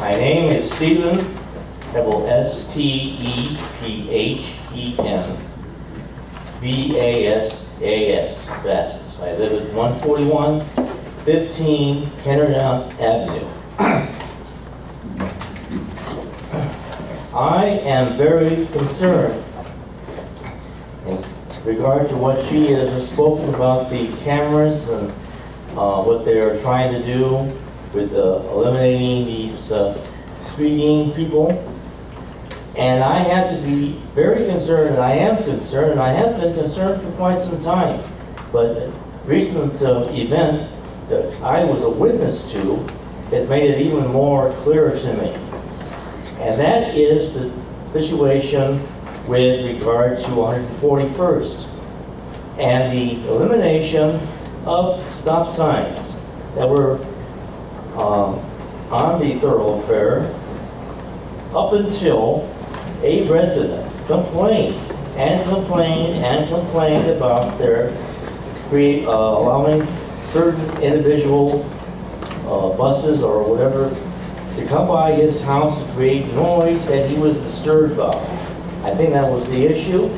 My name is Stephen, S-T-E-P-H-E-N, V-A-S-A-S, Vasquez. I live at 141-15 Kennerdown Avenue. I am very concerned in regard to what she has spoken about the cameras and what they are trying to do with eliminating these speeding people. And I have to be very concerned, and I am concerned, and I have been concerned for quite some time. But a recent event that I was a witness to, it made it even more clear to me. And that is the situation with regard to 141st and the elimination of stop signs that were on the thoroughfare up until a resident complained about their allowing certain individual buses or whatever to come by his house and create noise that he was disturbed about. I think that was the issue.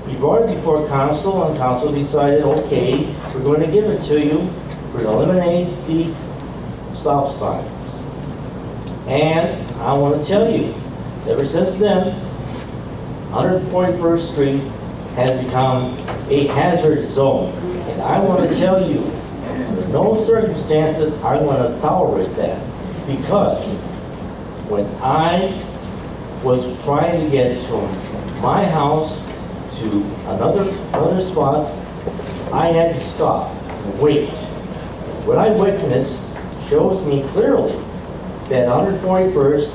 He brought it before council, and council decided, okay, we're going to give it to you. We're going to eliminate the stop signs. And I want to tell you, ever since then, 141st Street has become a hazard zone. And I want to tell you, under no circumstances I want to tolerate that. Because when I was trying to get from my house to another spot, I had to stop and wait. What I witnessed shows me clearly that 141st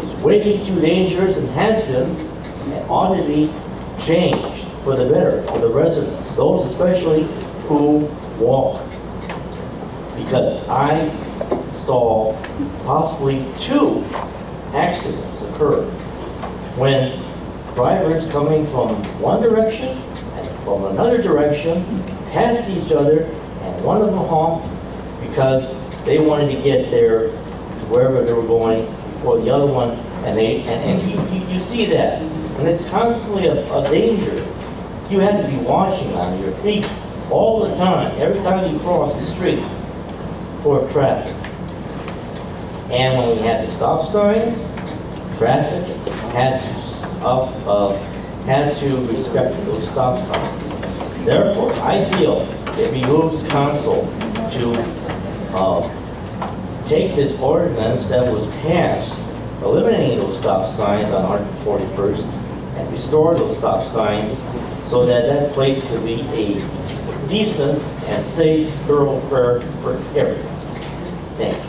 is way too dangerous and has been and ought to be changed for the better, for the residents, those especially who walk. Because I saw possibly 2 accidents occur when drivers coming from one direction and from another direction passed each other, and one of them honked because they wanted to get there to wherever they were going before the other one, and you see that, and it's constantly a danger. You have to be watching on your feet all the time, every time you cross the street for traffic. And when we had the stop signs, traffic had to respect those stop signs. Therefore, I feel it behooves council to take this ordinance that was passed, eliminating those stop signs on 141st, and restore those stop signs so that that place could be a decent and safe thoroughfare for everyone. Thank you.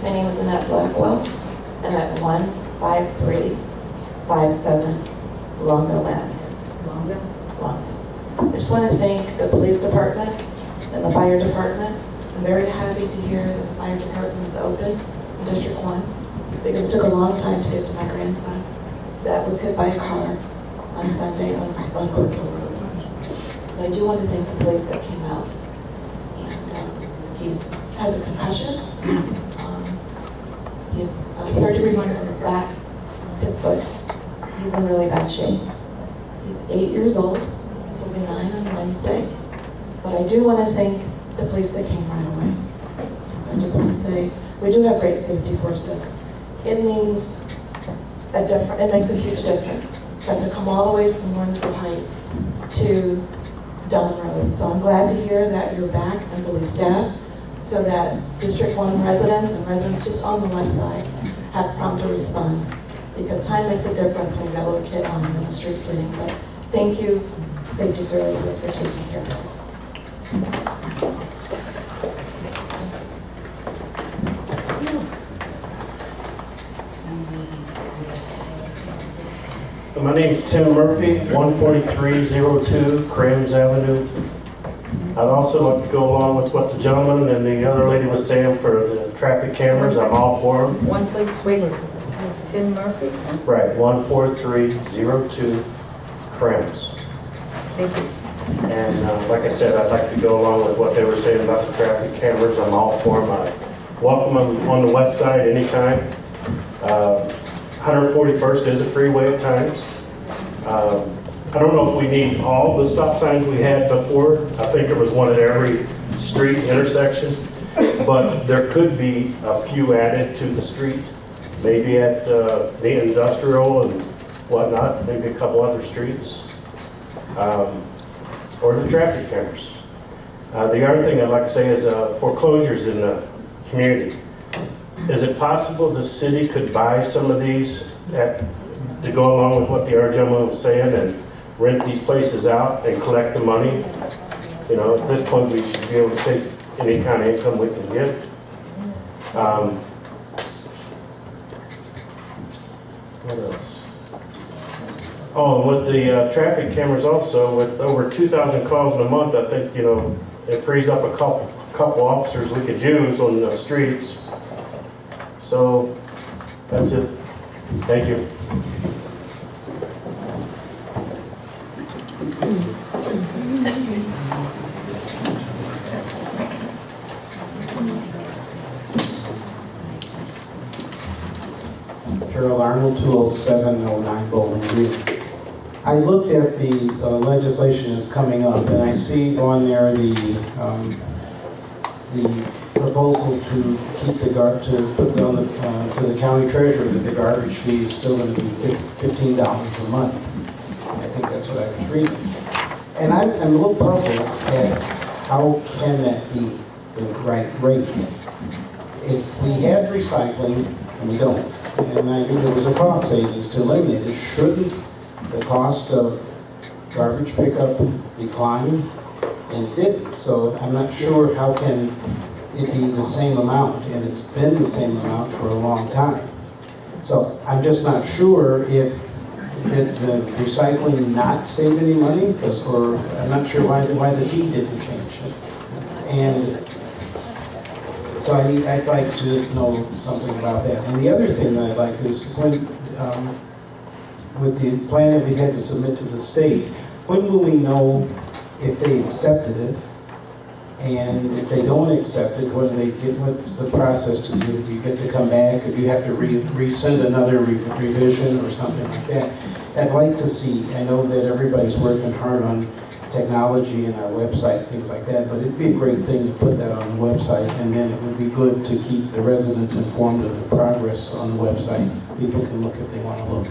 My name is Annette Blackwell. I'm at 15357 Longville Avenue. Longville? I just want to thank the police department and the fire department. I'm very happy to hear that the fire department is open in District 1 because it took a long time to get to my grandson that was hit by a car on Sunday on Cork Hill Road. But I do want to thank the police that came out. And he has a concussion. He's 30 marks on his back, his foot. He's in really bad shape. He's 8 years old. He'll be 9 on Wednesday. But I do want to thank the police that came right away. So I just want to say, we do have great safety forces. It means it makes a huge difference. But to come all the way from Warrensville Heights to Dunn Road. So I'm glad to hear that you're back and fully staffed, so that District 1 residents and residents just on the west side have prompt response. Because time makes a difference when you got a little kid on the street bleeding. But thank you, Safety Services, for taking care of it. My name is Tim Murphy, 14302 Crames Avenue. I'd also like to go along with what the gentleman and the other lady was saying for the traffic cameras. I'm all for them. One, please, wait. Tim Murphy? Right, 14302 Krems. Thank you. And like I said, I'd like to go along with what they were saying about the traffic cameras. I'm all for them. I welcome them on the west side anytime. 141st is a freeway at times. I don't know if we need all the stop signs we had before. I think there was one at every street intersection, but there could be a few added to the street, maybe at the industrial and whatnot, maybe a couple other streets, or the traffic cameras. The other thing I'd like to say is foreclosures in the community. Is it possible the city could buy some of these to go along with what the other gentleman was saying and rent these places out and collect the money? You know, at this point, we should be able to take any kind of income we can get. What else? Oh, and with the traffic cameras also, with over 2,000 calls in a month, I think, you know, it frees up a couple officers we could use on the streets. So, that's it. Thank you. Gerald Arnold, 20709 Bowling Green. I looked at the legislation that's coming up, and I see on there the proposal to keep to put on to the county treasurer that the garbage fee is still going to be $15 a month. I think that's what I was reading, and I'm a little puzzled at how can that be the right rate. If we had recycling, and we don't, and I knew there was a cost savings to eliminate it, shouldn't the cost of garbage pickup decline? And it didn't. So I'm not sure how can it be the same amount, and it's been the same amount for a long time. So I'm just not sure if did the recycling not save any money, or I'm not sure why the fee didn't change. And so I'd like to know something about that. And the other thing that I'd like to is when, with the plan that we had to submit to the state, when will we know if they accepted it? And if they don't accept it, what's the process to do? Do you get to come back, or do you have to resend another revision or something like that? I'd like to see, I know that everybody's working hard on technology and our website, things like that, but it'd be a great thing to put that on the website, and then it would be good to keep the residents informed of the progress on the website. People can look if they want to look.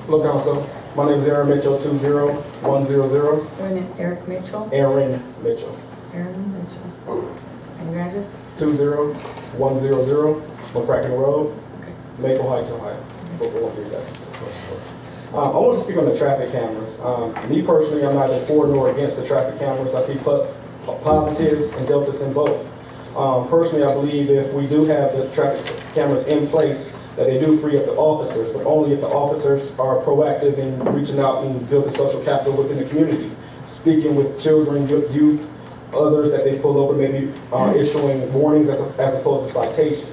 Hello, Council. My name is Aaron Mitchell, 20100. Eric Mitchell. Aaron Mitchell, Aaron Mitchell. And your address? 20100, McCracken Road, Maple Heights, Ohio. 44137. I want to speak on the traffic cameras. Me personally, I'm neither for nor against the traffic cameras. I see positives and deltas in both. Personally, I believe if we do have the traffic cameras in place, that they do free up the officers, but only if the officers are proactive in reaching out and building social capital within the community. Speaking with children, youth, others that they pull over, maybe issuing warnings as opposed to citations.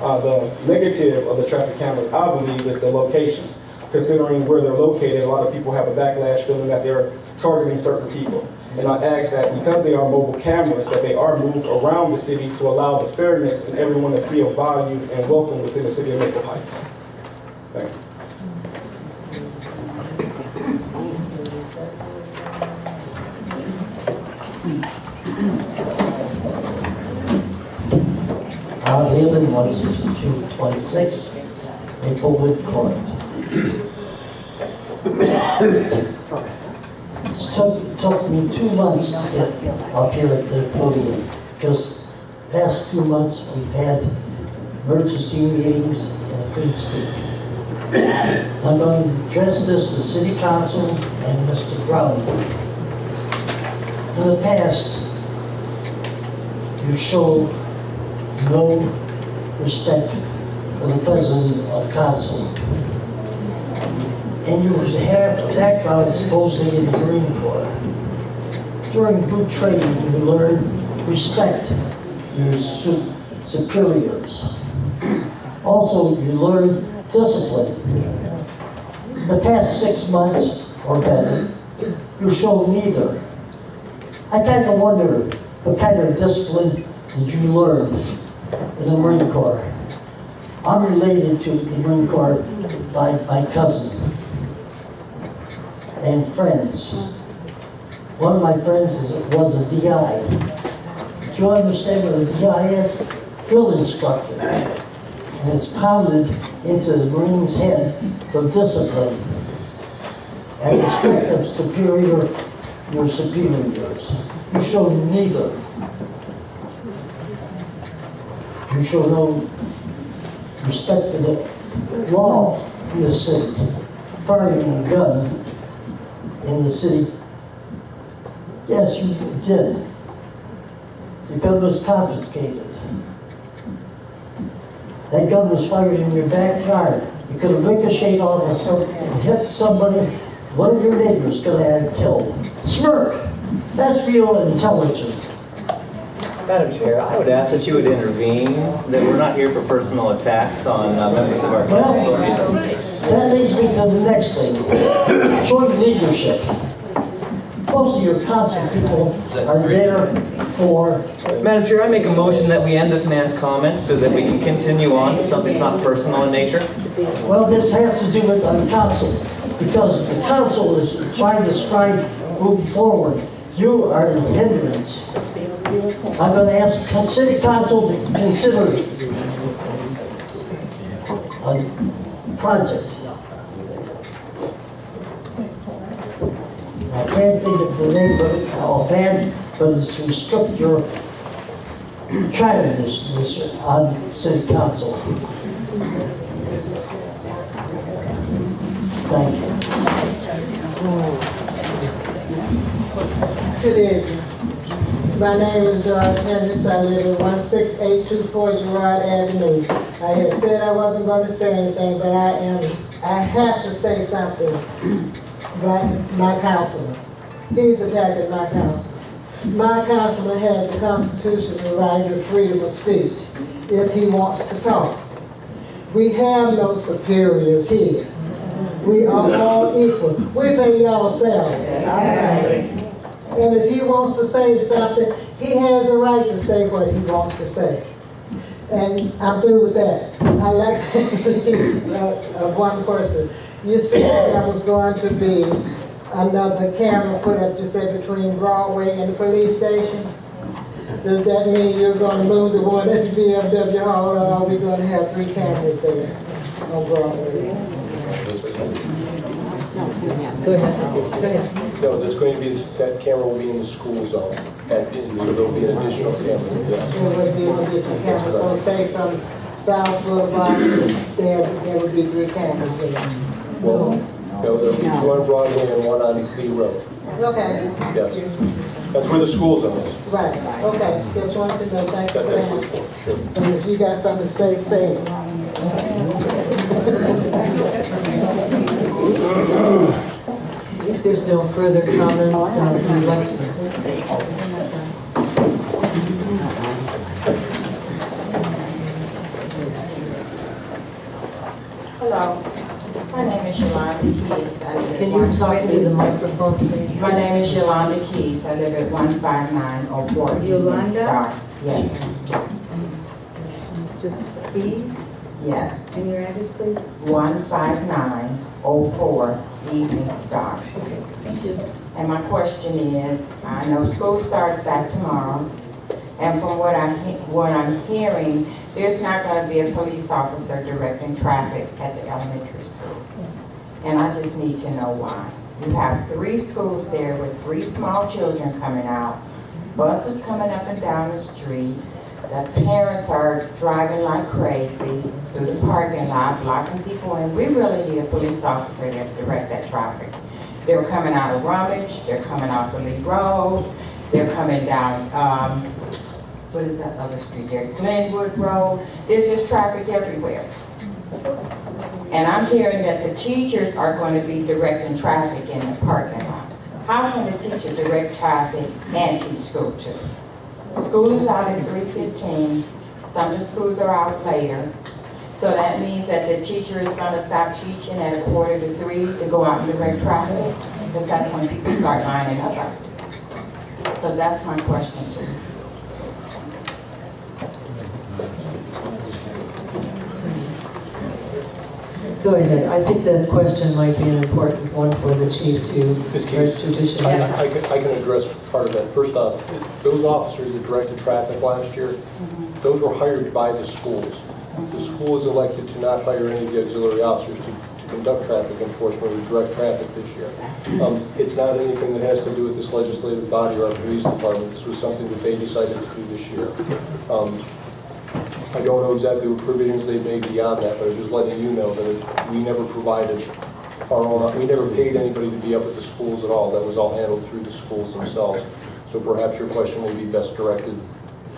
The negative of the traffic cameras, I believe, is the location. Considering where they're located, a lot of people have a backlash feeling that they're targeting certain people. And I ask that because they are mobile cameras, that they are moved around the city to allow the fairness and everyone to feel valued and welcome within the city of Maple Heights. Thank you. I live in 16226 Maplewood Court. It took me 2 months to get up here at the podium, because past 2 months we've had emergency meetings and I couldn't speak. I'm going to address this to City Council and Mr. Brownlee. In the past, you showed no respect for the President of Council. and you have a background supposedly in the Marine Corps. During boot training, you learn respect your superiors. Also, you learn discipline. In the past 6 months or better, you showed neither. I kind of wonder what kind of discipline did you learn in the Marine Corps? I'm related to the Marine Corps by my cousin and friends. One of my friends was a DI. Do you understand what a DI is? Drill instructor. And it's pounded into the Marine's head for discipline and respect of your superiors. You show neither. You show no respect for the law in the city. Firing a gun in the city. Yes, you did. The gun was confiscated. That gun was fired in your backyard. You could have ricocheted off of something and hit somebody. One of your neighbors could have had killed. Smirk. That's real intelligent. Madam Chair, I would ask that you would intervene, that we're not here for personal attacks on members of our council. Well, that leads me to the next thing. Joint leadership. Most of your council people are there for... Madam Chair, I make a motion that we end this man's comments so that we can continue on to something that's not personal in nature. Well, this has to do with the council, because the council is trying to move forward. You are a hindrance. I'm going to ask the city council to consider a project. I can't think of the name of it offhand, but it's to restrict your childishness on city council. Thank you. Good evening. My name is Doris Hendricks. I live at 16824 Girard Avenue. I had said I wasn't going to say anything, but I have to say something about my councilman. He's attacking my councilman. My councilman has the constitutional right of freedom of speech if he wants to talk. We have no superiors here. We are all equal. We pay y'all salary. And if he wants to say something, he has a right to say what he wants to say. And I'm through with that. I like one question. You said there was going to be another camera put up, you said, between Broadway and the police station. Does that mean you're going to move the one at the VFW Hall, or are we going to have 3 cameras there on Broadway? Go ahead. No, there's going to be, that camera will be in the school zone, so there'll be an additional camera. Yes. There would be an additional camera, so say from South Boulevard to there would be 3 cameras there. Well, no, there'll be 2 on Broadway and 1 on Lee Road. Okay. Yes. That's where the school zone is. Right, okay, just wanted to know, thank you for That's that. what's for sure. And if you got something to say, say it. If there's no further comments, we'd like to... Hello, my name is Yolanda Keys. Can you talk into the microphone, please? My name is Yolanda Keys. I live at 15904 Yolanda? Star. Yes, Just please, yes. and your address, please? 15904 Evening Star. Okay, thank you. And my question is, I know school starts back tomorrow, and from what I'm hearing, there's not going to be a police officer directing traffic at the elementary schools. And I just need to know why. You have 3 schools there with 3 small children coming out, buses coming up and down the street, the parents are driving like crazy through the parking lot, blocking people in. We really need a police officer there to direct that traffic. They're coming out of Rummage, they're coming off of Lee Road, they're coming down, what is that other street there? Glenwood Road. There's just traffic everywhere. And I'm hearing that the teachers are going to be directing traffic in the parking lot. How can the teacher direct traffic and teach school too? School is out at 3:15. Some of the schools are out later. So that means that the teacher is gonna stop teaching at 2:45 to go out and direct traffic, because that's when people start lining up out there. So that's my question to you. Go ahead. I think that question might be an important one for the chief to Ms. Keys, tradition. I can address part of that. First off, those officers that directed traffic last year, those were hired by the schools. The school is elected to not hire any of the auxiliary officers to conduct traffic enforcement or direct traffic this year. It's not anything that has to do with this legislative body or our police department. This was something that they decided to do this year. I don't know exactly what provisions they made beyond that, but I'm just letting you know that we never provided our own, we never paid anybody to be up at the schools at all. That was all handled through the schools themselves. So perhaps your question may be best directed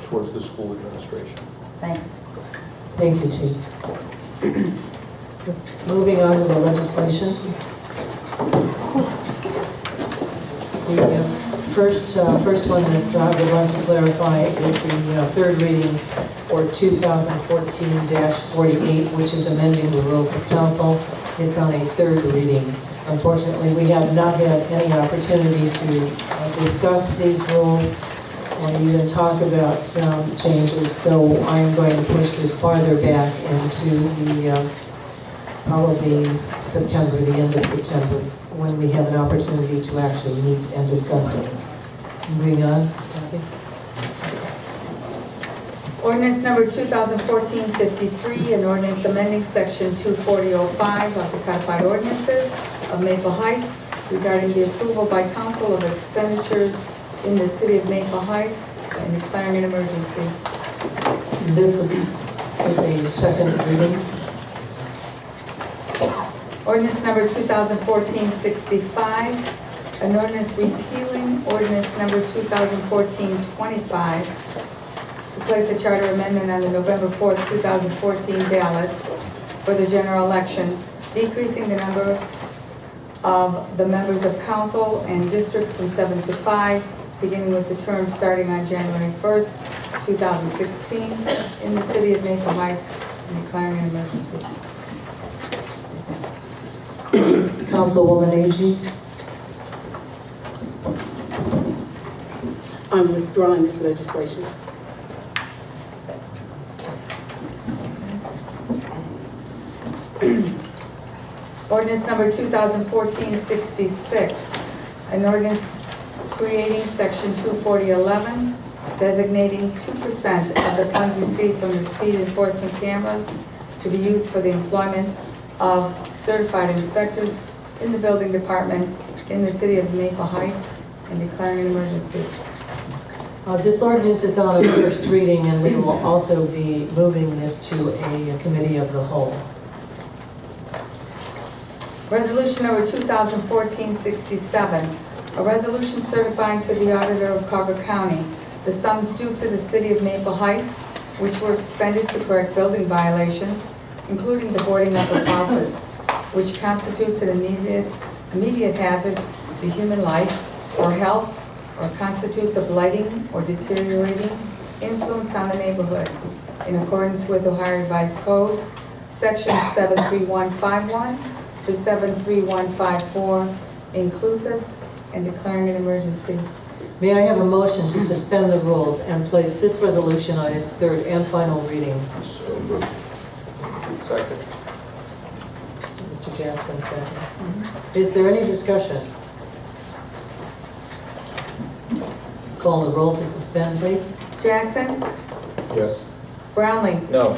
towards the school administration. Thank you. Thank you, Chief. Moving on to the legislation. The first one that I would like to clarify is the third reading for 2014-48, which is amending the rules of council. It's on a third reading. Unfortunately, we have not had any opportunity to discuss these rules or even talk about changes, so I am going to push this farther back into the probably September, the end of September, when we have an opportunity to actually meet and discuss them. Moving on, Kathy. Ordinance number 2014-53, an ordinance amending section 240.05 of the codified ordinances of Maple Heights regarding the approval by council of expenditures in the city of Maple Heights and declaring an emergency. This is a second reading. Ordinance number 2014-65, an ordinance repealing ordinance number 2014-25 to place a charter amendment on the November 4th, 2014 ballot for the general election, decreasing the number of the members of council and districts from 7 to 5, beginning with the term starting on January 1st, 2016 in the city of Maple Heights and declaring an emergency. Councilwoman Agee. I'm withdrawing this legislation. Ordinance number 2014-66, an ordinance creating section 240.11, designating 2% of the funds received from the speed enforcement cameras to be used for the employment of certified inspectors in the building department in the city of Maple Heights and declaring an emergency. This ordinance is on a first reading, and we will also be moving this to a committee of the whole. Resolution number 2014-67, a resolution certifying to the auditor of Carver County the sums due to the city of Maple Heights, which were expended to correct building violations, including the boarding up of houses, which constitutes an immediate hazard to human life or health, or constitutes a blighting or deteriorating influence on the neighborhood, in accordance with Ohio Revised Code, Section 73151 to 73154, inclusive, and declaring an emergency. May I have a motion to suspend the rules and place this resolution on its third and final reading? So moved. Second. Mr. Jackson, second. Is there any discussion? Call the roll to suspend, please. Jackson? Yes. Brownlee? No.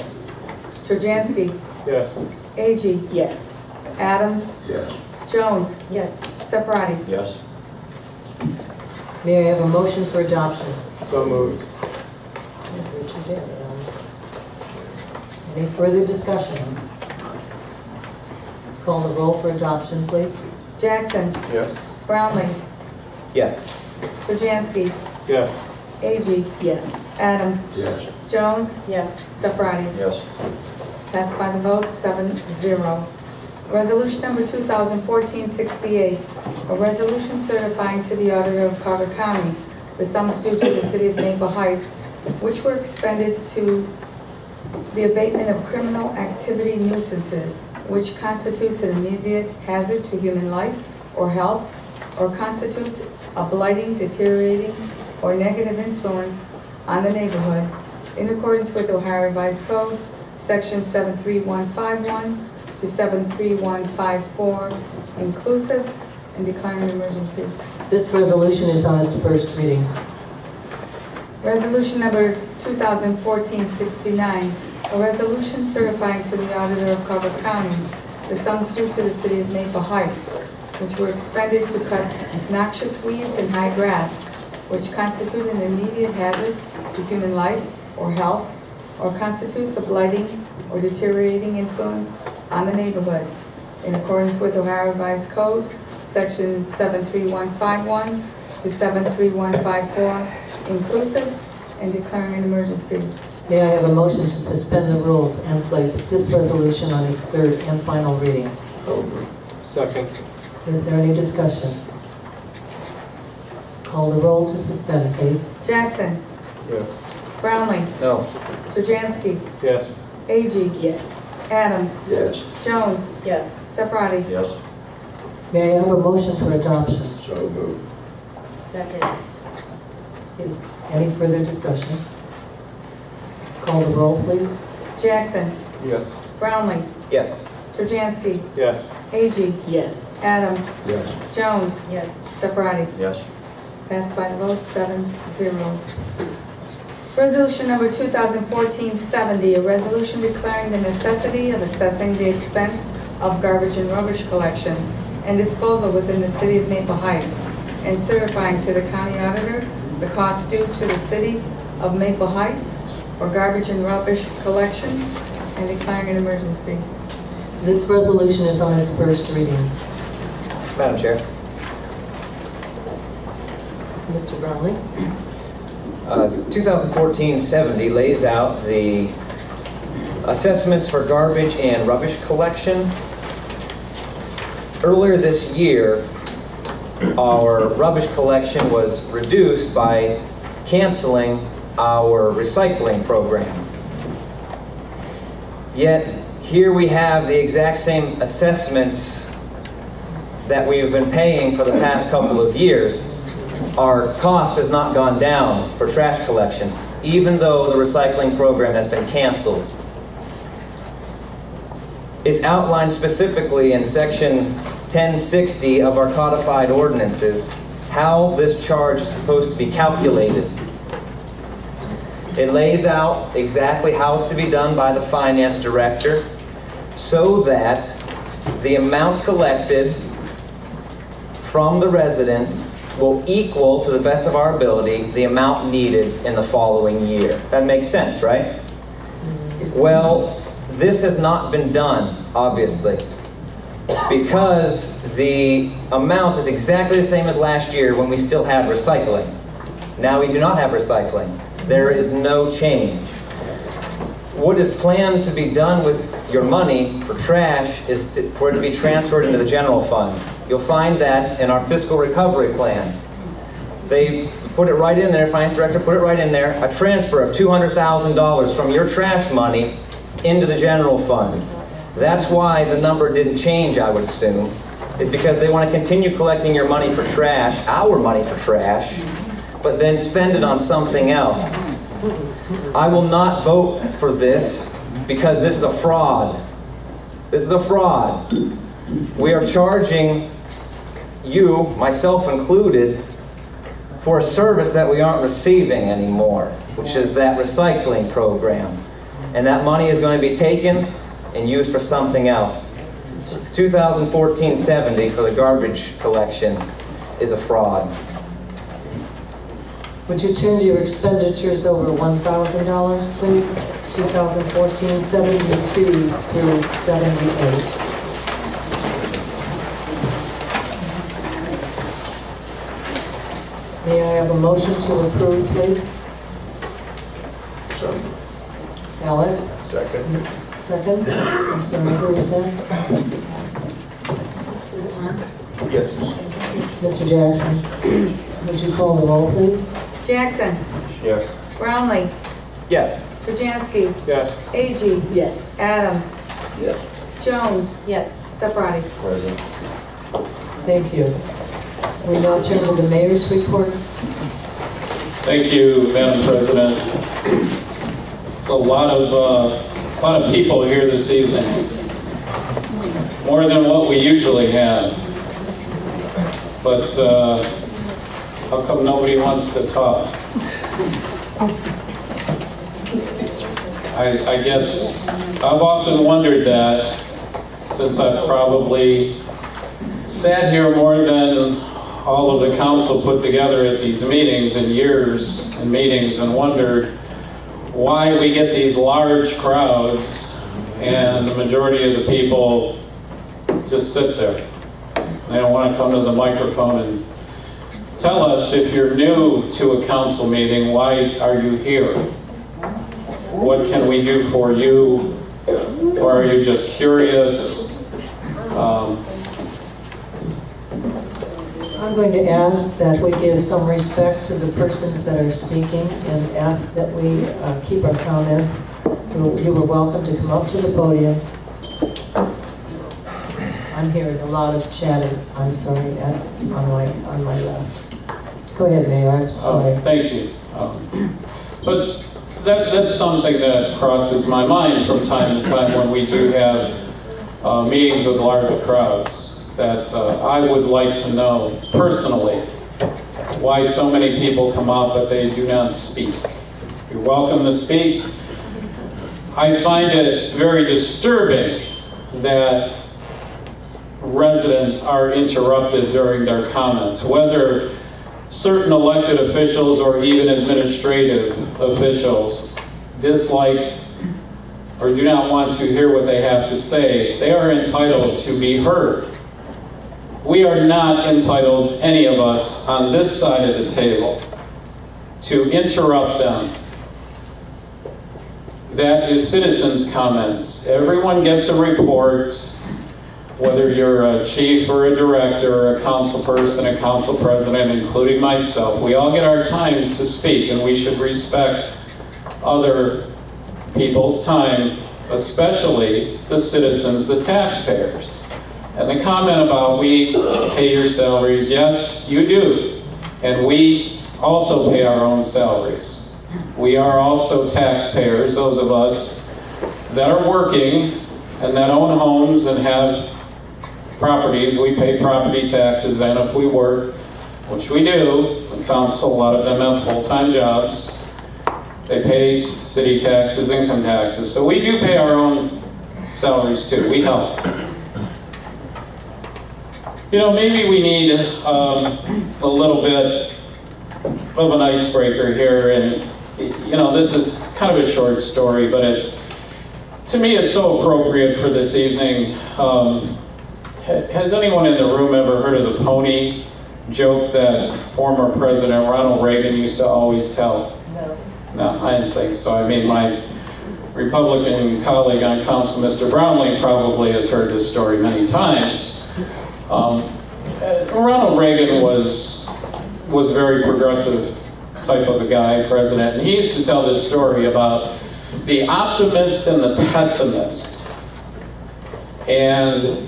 Turjansky? Yes. Agee? Yes. Adams? Yes. Jones? Yes. Sefrati? Yes. May I have a motion for adoption? So moved. Any further discussion? Call the roll for adoption, please. Jackson? Yes. Brownlee? Yes. Turjansky? Yes. Agee? Yes. Adams? Yes. Jones? Yes. Sefrati? Yes. Passed by the vote 7-0. Resolution number 2014-68, a resolution certifying to the auditor of Carver County the sums due to the city of Maple Heights, which were expended to the abatement of criminal activity nuisances, which constitutes an immediate hazard to human life or health, or constitutes a blighting, deteriorating, or negative influence on the neighborhood, in accordance with Ohio Revised Code, Section 73151 to 73154, inclusive, and declaring an emergency. This resolution is on its first reading. Resolution number 2014-69, a resolution certifying to the auditor of Carver County the sums due to the city of Maple Heights, which were expended to cut noxious weeds and high grass, which constitute an immediate hazard to human life or health, or constitutes a blighting or deteriorating influence on the neighborhood, in accordance with Ohio Revised Code, Section 73151 to 73154, inclusive, and declaring an emergency. May I have a motion to suspend the rules and place this resolution on its third and final reading? Second. Is there any discussion? Call the roll to suspend, please. Jackson. Yes. Brownlee. No. Surjansky. Yes. Agee. Yes. Adams. Yes. Jones. Yes. Sefrati. Yes. May I have a motion for adoption? So moved. Second. Is any further discussion? Call the roll, please. Jackson. Yes. Brownlee. Yes. Surjansky. Yes. Agee. Yes. Adams. Yes. Jones. Yes. Sefrati. Yes. Passed by the vote 7-0. Resolution number 2014-70, a resolution declaring the necessity of assessing the expense of garbage and rubbish collection and disposal within the city of Maple Heights, and certifying to the county auditor the cost due to the city of Maple Heights for garbage and rubbish collections, and declaring an emergency. This resolution is on its first reading. Madam Chair. Mr. Brownlee? 2014-70 lays out the assessments for garbage and rubbish collection. Earlier this year, our rubbish collection was reduced by canceling our recycling program. Yet, here we have the exact same assessments that we have been paying for the past couple of years. Our cost has not gone down for trash collection, even though the recycling program has been canceled. It's outlined specifically in Section 1060 of our codified ordinances how this charge is supposed to be calculated. It lays out exactly how it's to be done by the finance director so that the amount collected from the residents will equal, to the best of our ability, the amount needed in the following year. That makes sense, right? Well, this has not been done, obviously, because the amount is exactly the same as last year when we still had recycling. Now we do not have recycling. There is no change. What is planned to be done with your money for trash is for it to be transferred into the general fund. You'll find that in our fiscal recovery plan. They put it right in there, finance director put it right in there, a transfer of $200,000 from your trash money into the general fund. That's why the number didn't change, I would assume, is because they want to continue collecting your money for trash, our money for trash, but then spend it on something else. I will not vote for this because this is a fraud. This is a fraud. We are charging you, myself included, for a service that we aren't receiving anymore, which is that recycling program. And that money is going to be taken and used for something else. 2014-70 for the garbage collection is a fraud. Would you turn to your expenditures over $1,000, please? 2014-72 through 78. May I have a motion to approve, please? So. Alex? Second. Second? I'm sorry, who is that? Yes. Mr. Jackson, would you call the roll, please? Jackson. Yes. Brownlee. Yes. Krasinski. Yes. Agee. Yes. Adams. Yes. Jones. Yes. Surratt. Present. Thank you. We now turn to the mayor's report. Thank you, Madam President. There's a lot of people here this evening, more than what we usually have. But how come nobody wants to talk? I guess I've often wondered that, since I've probably sat here more than all of the council put together at these meetings in years and meetings, and wondered why we get these large crowds and the majority of the people just sit there. They don't want to come to the microphone and tell us, if you're new to a council meeting, why are you here? What can we do for you? Or are you just curious? I'm going to ask that we give some respect to the persons that are speaking and ask that we keep our comments. You were welcome to come up to the podium. I'm hearing a lot of chatter, I'm sorry, on my left. Go ahead, Mayor, I'm sorry. Thank you. But that's something that crosses my mind from time to time when we do have meetings with large crowds, that I would like to know personally why so many people come out but they do not speak. You're welcome to speak. I find it very disturbing that residents are interrupted during their comments, whether certain elected officials or even administrative officials dislike or do not want to hear what they have to say. They are entitled to be heard. We are not entitled, any of us on this side of the table, to interrupt them. That is citizens' comments. Everyone gets a report, whether you're a chief or a director or a council person, a council president, including myself. We all get our time to speak, and we should respect other people's time, especially the citizens, the taxpayers. And the comment about we pay your salaries, yes, you do. And we also pay our own salaries. We are also taxpayers, those of us that are working and that own homes and have properties. We pay property taxes, and if we work, which we do, the council, a lot of them have full-time jobs, they pay city taxes, income taxes. So we do pay our own salaries too. We help. You know, maybe we need a little bit of an icebreaker here, and you know, this is kind of a short story, but to me it's so appropriate for this evening. Has anyone in the room ever heard of the pony joke that former President Ronald Reagan used to always tell? No, I didn't think so. I mean, my Republican colleague on council, Mr. Brownlee, probably has heard this story many times. Ronald Reagan was a very progressive type of a guy, president, and he used to tell this story about the optimist and the pessimist. And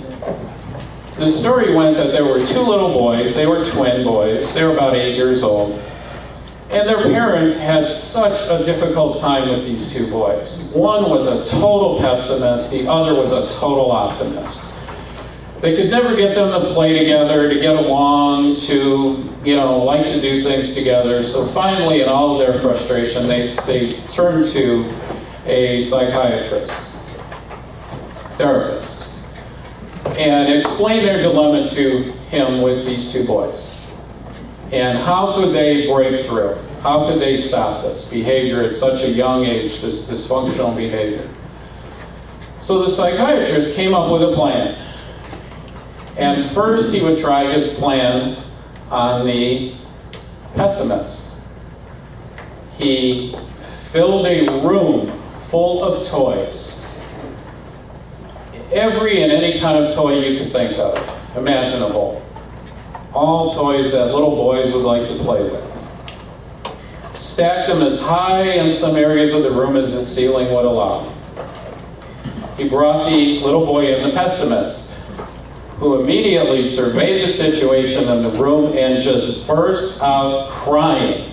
the story went that there were two little boys. They were twin boys. They were about 8 years old. And their parents had such a difficult time with these two boys. One was a total pessimist. The other was a total optimist. They could never get them to play together, to get along, to, you know, like to do things together. So finally, in all of their frustration, they turned to a psychiatrist, therapist, and explained their dilemma to him with these two boys. And how could they break through? How could they stop this behavior at such a young age, this dysfunctional behavior? So the psychiatrist came up with a plan. And first he would try his plan on the pessimist. He filled a room full of toys. Every and any kind of toy you could think of. imaginable. All toys that little boys would like to play with. Stacked them as high in some areas of the room as the ceiling would allow. He brought the little boy in, the pessimist, who immediately surveyed the situation in the room and just burst out crying.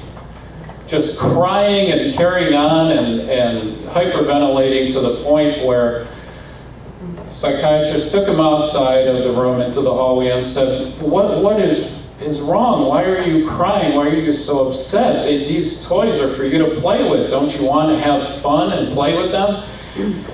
Just crying and carrying on and hyperventilating to the point where the psychiatrist took him outside of the room into the hallway and said, what is wrong? Why are you crying? Why are you so upset? These toys are for you to play with. Don't you want to have fun and play with them?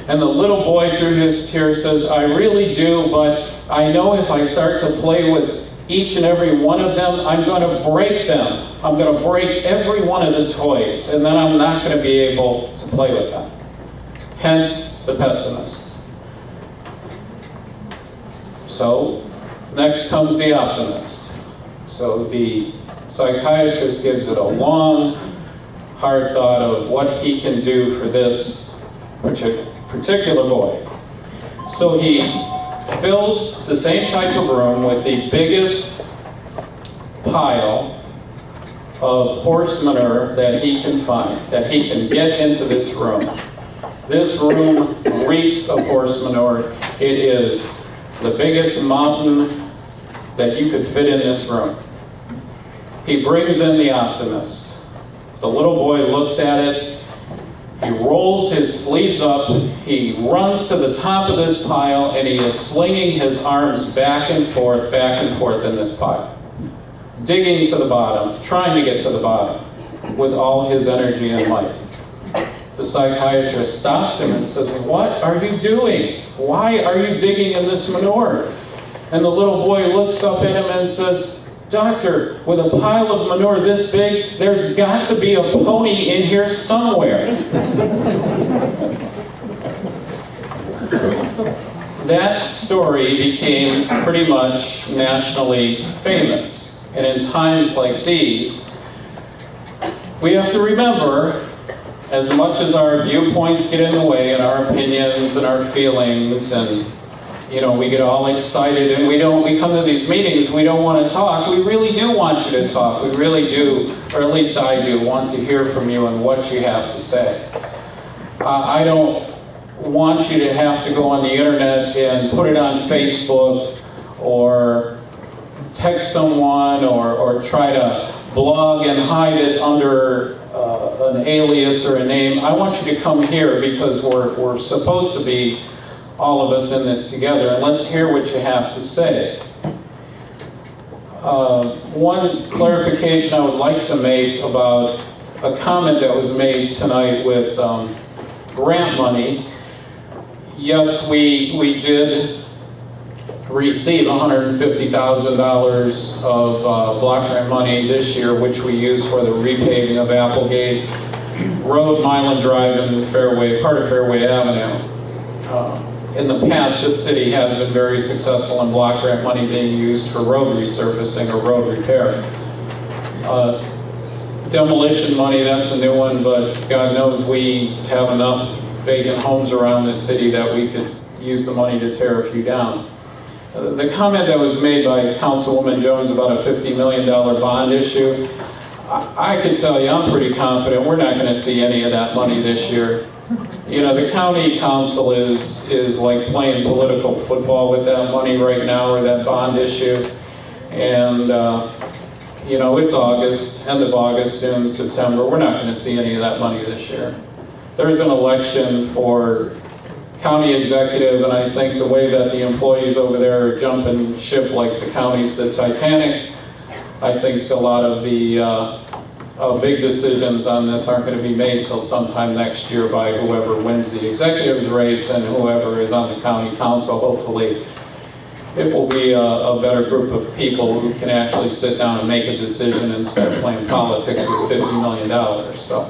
And the little boy, through his tears, says, I really do, but I know if I start to play with each and every one of them, I'm going to break them. I'm going to break every one of the toys, and then I'm not going to be able to play with them. Hence, the pessimist. So, next comes the optimist. So the psychiatrist gives it a long, hard thought of what he can do for this particular boy. So he fills the same type of room with the biggest pile of horse manure that he can find, that he can get into this room. This room reeks of horse manure. It is the biggest mountain that you could fit in this room. He brings in the optimist. The little boy looks at it. He rolls his sleeves up, he runs to the top of this pile, and he is slinging his arms back and forth in this pile. Digging to the bottom, trying to get to the bottom with all his energy and might. The psychiatrist stops him and says, what are you doing? Why are you digging in this manure? And the little boy looks up at him and says, Doctor, with a pile of manure this big, there's got to be a pony in here somewhere. That story became pretty much nationally famous. And in times like these, we have to remember, as much as our viewpoints get in the way and our opinions and our feelings and we get all excited and we come to these meetings, we don't want to talk. We really do want you to talk. We really do, or at least I do, want to hear from you and what you have to say. I don't want you to have to go on the internet and put it on Facebook or text someone or try to blog and hide it under an alias or a name. I want you to come here because we're supposed to be all of us in this together, and let's hear what you have to say. One clarification I would like to make about a comment that was made tonight with grant money. Yes, we did receive $150,000 of block grant money this year, which we used for the repaving of Applegate Road, Milan Drive, and part of Fairway Avenue. In the past, this city has been very successful in block grant money being used for road resurfacing or road repair. Demolition money, that's a new one, but God knows we have enough vacant homes around this city that we could use the money to tear a few down. The comment that was made by Councilwoman Jones about a $50 million bond issue, I can tell you I'm pretty confident we're not going to see any of that money this year. The county council is like playing political football with that money right now, or that bond issue. And, it's August, end of August, soon September. We're not going to see any of that money this year. There's an election for county executive, and I think the way that the employees over there are jumping ship like the county's the Titanic, I think a lot of the big decisions on this aren't going to be made till sometime next year by whoever wins the executive's race and whoever is on the county council. Hopefully it will be a better group of people who can actually sit down and make a decision instead of playing politics with $50 million. So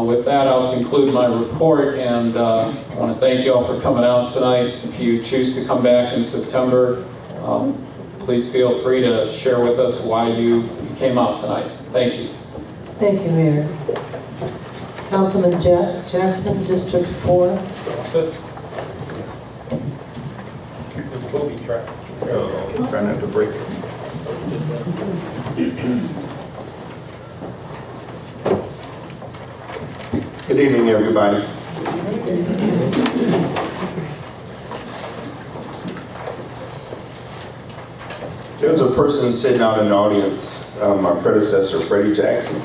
with that, I'll conclude my report, and I want to thank you all for coming out tonight. If you choose to come back in September, please feel free to share with us why you came out tonight. Thank you. Thank you, Mayor. Councilman Jackson, District 4. This will be tracked. Try not to break it. Good evening, everybody. There's a person sitting out in the audience, my predecessor, Freddie Jackson.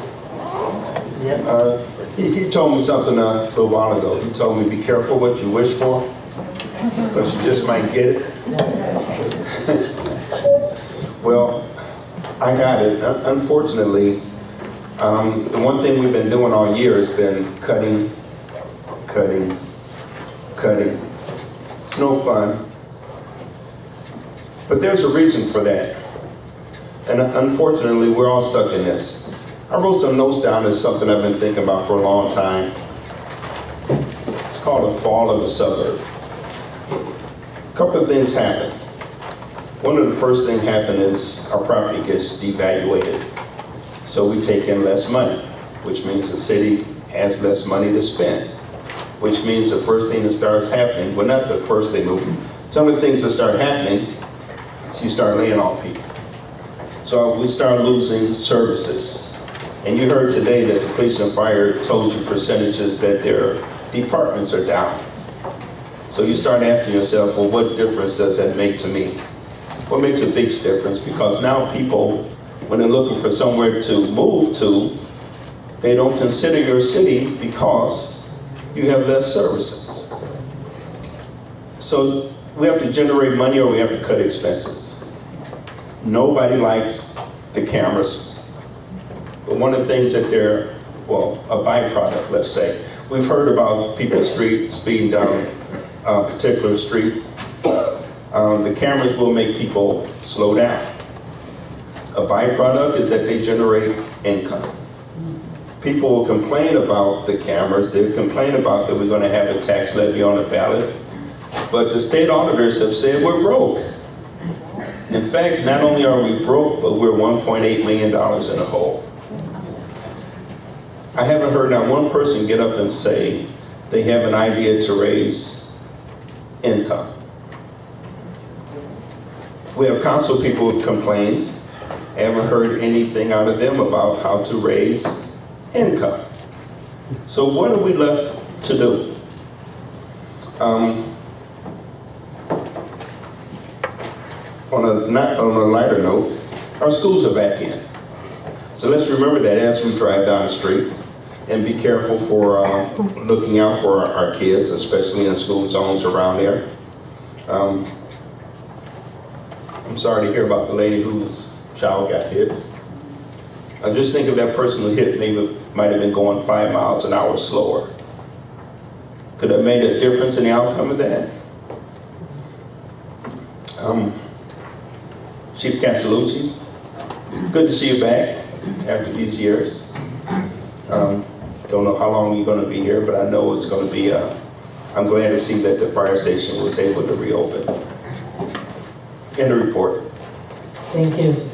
He told me something a little while ago. He told me, be careful what you wish for, because you just might get it. Well, I got it. Unfortunately, the one thing we've been doing all year has been cutting. It's no fun. But there's a reason for that. And unfortunately, we're all stuck in this. I wrote some notes down as something I've been thinking about for a long time. It's called the fall of the suburb. A couple of things happen. One of the first things happen is our property gets devaluated. So we take in less money, which means the city has less money to spend, which means the first thing that starts happening, well, not the first thing, but some of the things that start happening is you start laying off people. So we start losing services. And you heard today that the police and fire told you percentages that their departments are down. So you start asking yourself, well, what difference does that make to me? Well, it makes a big difference, because now people, when they're looking for somewhere to move to, they don't consider your city because you have less services. So we have to generate money or we have to cut expenses. Nobody likes the cameras. But one of the things that they're, well, a byproduct, let's say. We've heard about people speeding down a particular street. The cameras will make people slow down. A byproduct is that they generate income. People will complain about the cameras. They'll complain about that we're going to have a tax levy on the ballot. But the state auditors have said we're broke. In fact, not only are we broke, but we're $1.8 million in the hole. I haven't heard not one person get up and say they have an idea to raise income. We have council people who complained. I haven't heard anything out of them about how to raise income. So what are we left to do? On a lighter note, our schools are back in. So let's remember that as we drive down the street, and be careful for looking out for our kids, especially in school zones around there. I'm sorry to hear about the lady whose child got hit. I just think of that person who hit might have been going 5 miles an hour slower. Could have made a difference in the outcome of that. Chief Castellucci, good to see you back after these years. Don't know how long you're going to be here, but I know it's going to be, I'm glad to see that the fire station was able to reopen. End of report. Thank you.